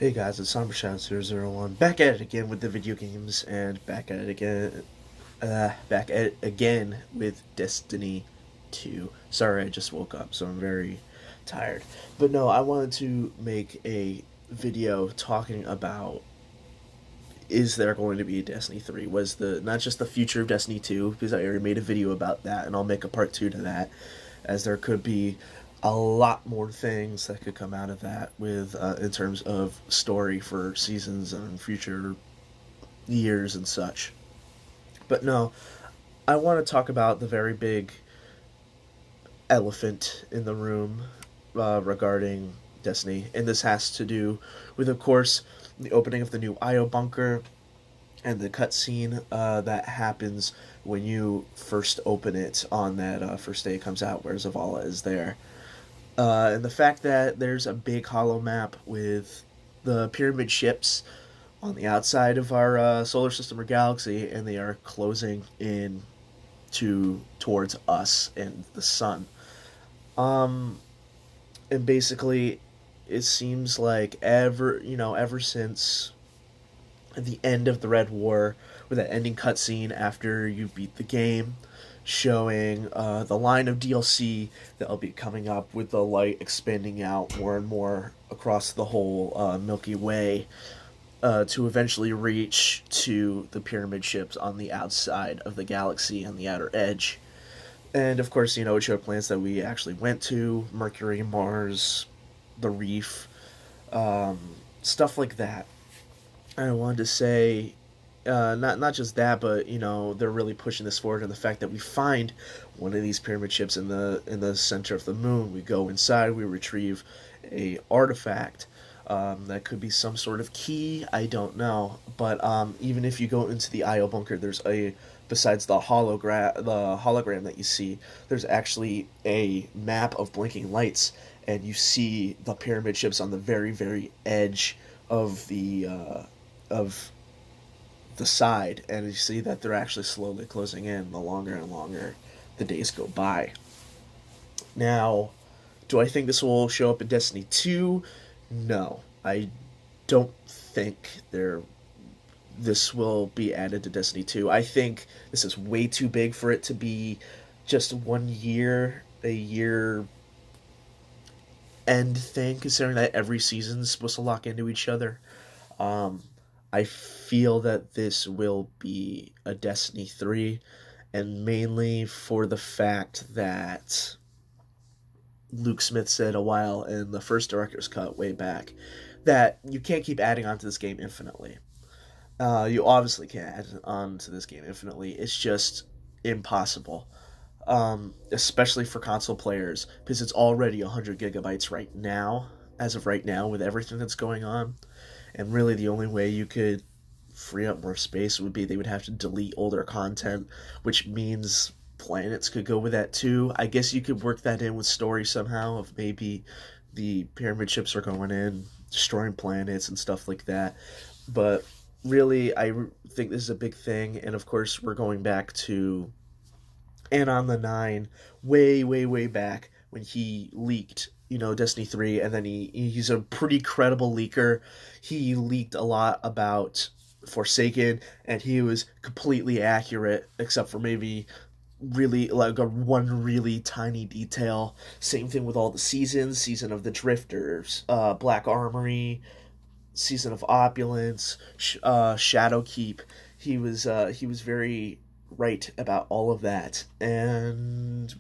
Hey guys, it's SomberShadow001 back at it again with the video games and back at it again with Destiny 2. Sorry, I just woke up, so I'm very tired. But no, I wanted to make a video talking about, is there going to be a Destiny 3? Was the not just the future of Destiny 2, because I already made a video about that, and I'll make a part 2 to that, as there could be a lot more things that could come out of that with in terms of story for seasons and future years and such. But no, I want to talk about the very big elephant in the room regarding Destiny, and this has to do with, of course, the opening of the new IO bunker and the cutscene that happens when you first open it on that first day it comes out, where Zavala is there. And the fact that there's a big hollow map with the pyramid ships on the outside of our solar system or galaxy, and they are closing in towards us and the sun. And basically, it seems like ever since the end of the Red War, with that ending cutscene after you beat the game, showing the line of DLC that'll be coming up, with the light expanding out more and more across the whole Milky Way, to eventually reach to the pyramid ships on the outside of the galaxy on the outer edge. And of course, it showed planets that we actually went to: Mercury, Mars, the Reef, stuff like that. I wanted to say, not just that, but they're really pushing this forward, and the fact that we find one of these pyramid ships in the center of the moon. We go inside, we retrieve a artifact that could be some sort of key. I don't know, but even if you go into the IO bunker, there's besides the hologram that you see, there's actually a map of blinking lights, and you see the pyramid ships on the very, very edge of the side, and you see that they're actually slowly closing in the longer and longer the days go by. Now, do I think this will show up in Destiny 2? No, I don't think this will be added to Destiny 2. I think this is way too big for it to be just a year end thing, considering that every season is supposed to lock into each other. I feel that this will be a Destiny 3, and mainly for the fact that Luke Smith said a while in the first director's cut way back that you can't keep adding on to this game infinitely. You obviously can't add on to this game infinitely. It's just impossible. Especially for console players, because it's already 100 gigabytes right now, as of right now, with everything that's going on. And really the only way you could free up more space would be they would have to delete older content, which means planets could go with that too. I guess you could work that in with story somehow, of maybe the pyramid ships are going in, destroying planets and stuff like that. But really, I think this is a big thing, and of course we're going back to Anon the Nine, way, way, way back when he leaked, Destiny 3, and then he's a pretty credible leaker. He leaked a lot about Forsaken, and he was completely accurate, except for maybe really like one really tiny detail. Same thing with all the seasons: Season of the Drifters, Black Armory, Season of Opulence, Shadowkeep. He was very right about all of that, and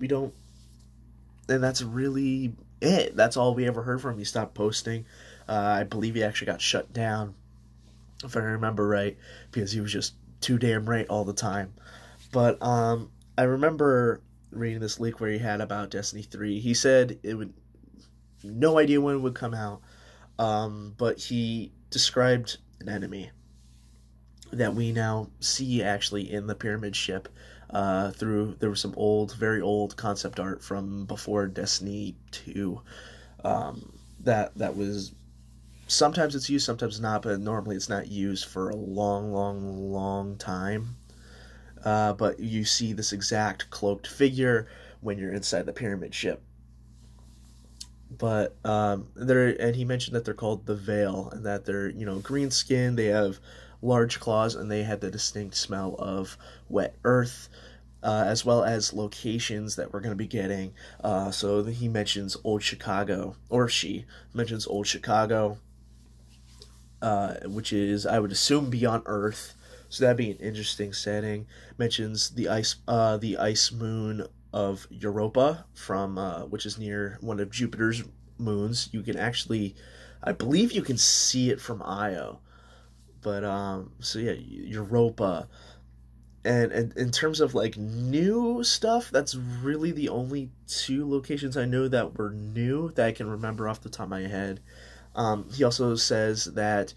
that's really it. That's all we ever heard from him. He stopped posting. I believe he actually got shut down, if I remember right, because he was just too damn right all the time. But I remember reading this leak where he had about Destiny 3. He said it would, no idea when it would come out, but he described an enemy that we now see actually in the pyramid ship. There was some very old concept art from before Destiny 2, that was, sometimes it's used, sometimes not, but normally it's not used for a long, long, long time. But you see this exact cloaked figure when you're inside the pyramid ship. But and he mentioned that they're called the Veil, and that they're, green skin, they have large claws, and they had the distinct smell of wet earth, as well as locations that we're going to be getting. So he mentions Old Chicago, or she mentions Old Chicago, which is, I would assume, beyond Earth. So that'd be an interesting setting. Mentions the ice moon of Europa, from which is near one of Jupiter's moons. You can actually, I believe, you can see it from Io. But so yeah, Europa. And in terms of like new stuff, that's really the only two locations I know that were new that I can remember off the top of my head. He also says that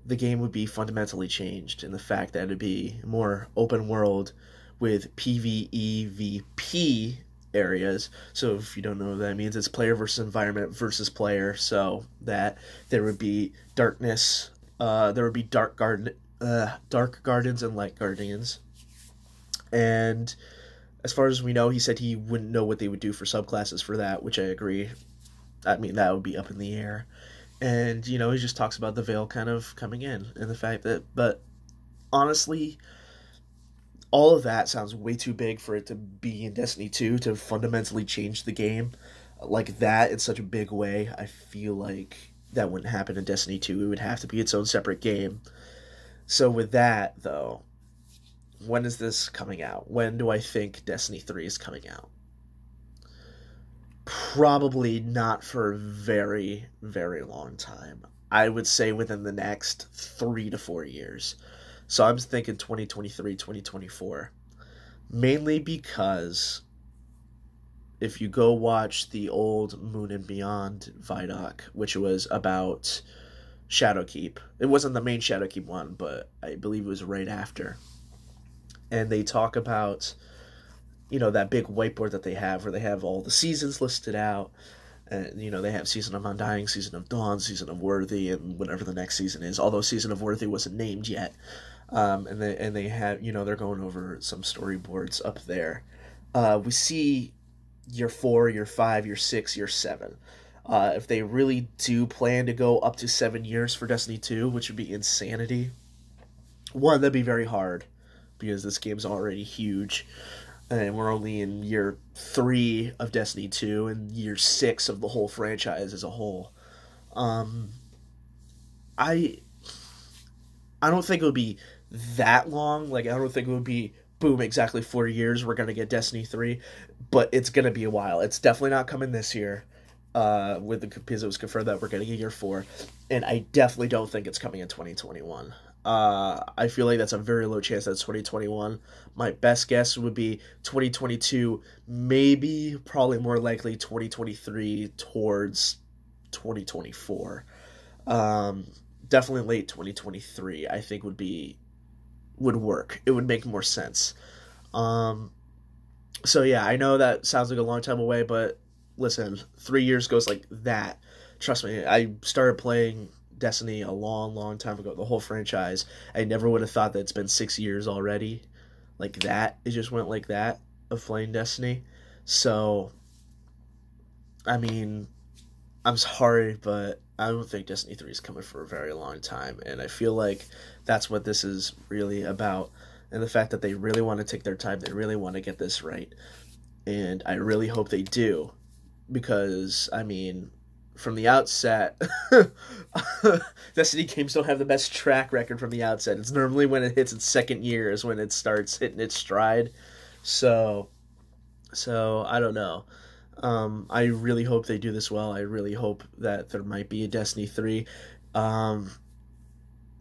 the game would be fundamentally changed in the fact that it'd be more open world with PvEVP areas. So if you don't know what that means, it's player versus environment versus player. So that there would be darkness, there would be dark gardens and light guardians. And as far as we know, he said he wouldn't know what they would do for subclasses for that, which I agree. I mean, that would be up in the air. And, he just talks about the Veil kind of coming in, and the fact that, but honestly, all of that sounds way too big for it to be in Destiny 2 to fundamentally change the game like that in such a big way. I feel like that wouldn't happen in Destiny 2. It would have to be its own separate game. So with that, though, when is this coming out? When do I think Destiny 3 is coming out? Probably not for a very, very long time. I would say within the next 3 to 4 years. So I'm thinking 2023, 2024. Mainly because if you go watch the old Moon and Beyond Vidoc, which was about Shadowkeep, it wasn't the main Shadowkeep one, but I believe it was right after. And they talk about, that big whiteboard that they have where they have all the seasons listed out. And, they have Season of Undying, Season of Dawn, Season of Worthy, and whatever the next season is. Although Season of Worthy wasn't named yet. And they have, they're going over some storyboards up there. We see year 4, year 5, year 6, year 7. If they really do plan to go up to 7 years for Destiny 2, which would be insanity. One, that'd be very hard, because this game's already huge, and we're only in year 3 of Destiny 2 and year 6 of the whole franchise as a whole. I don't think it would be that long. Like, I don't think it would be, boom, exactly 4 years, we're going to get Destiny 3, but it's going to be a while. It's definitely not coming this year, because it was confirmed that we're getting a year 4, and I definitely don't think it's coming in 2021. I feel like that's a very low chance that it's 2021. My best guess would be 2022, maybe, probably more likely 2023 towards 2024. Definitely late 2023, I think would work. It would make more sense. So yeah, I know that sounds like a long time away, but listen, 3 years goes like that. Trust me, I started playing Destiny a long, long time ago, the whole franchise. I never would have thought that it's been 6 years already. Like that. It just went like that, of playing Destiny. So, I mean, I'm sorry, but I don't think Destiny 3 is coming for a very long time. And I feel like that's what this is really about. And the fact that they really want to take their time, they really want to get this right. And I really hope they do. Because, I mean, from the outset, Destiny games don't have the best track record from the outset. It's normally when it hits its second year is when it starts hitting its stride. So I don't know. I really hope they do this well. I really hope that there might be a Destiny 3.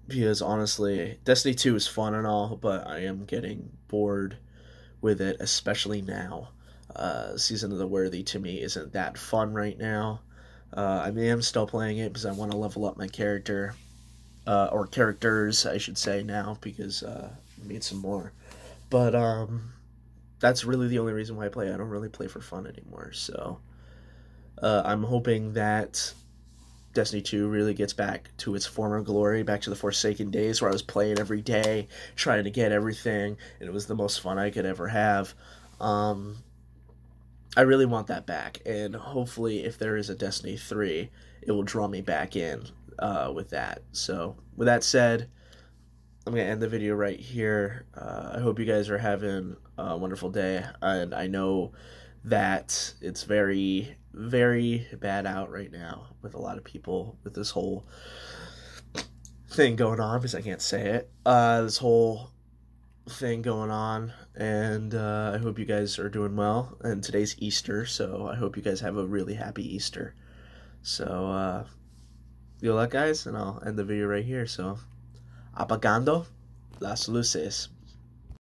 Because honestly, Destiny 2 is fun and all, but I am getting bored with it, especially now. Season of the Worthy to me isn't that fun right now. I mean, I'm still playing it because I want to level up my character, or characters, I should say now, because I made some more. But that's really the only reason why I play. I don't really play for fun anymore. So I'm hoping that Destiny 2 really gets back to its former glory, back to the Forsaken days where I was playing every day, trying to get everything, and it was the most fun I could ever have. I really want that back, and hopefully if there is a Destiny 3, it will draw me back in with that. So with that said, I'm going to end the video right here. I hope you guys are having a wonderful day, and I know that it's very, very bad out right now with a lot of people with this whole thing going on, because I can't say it. This whole thing going on, and I hope you guys are doing well. And today's Easter, so I hope you guys have a really happy Easter. So, good luck, guys, and I'll end the video right here. So, apagando las luces.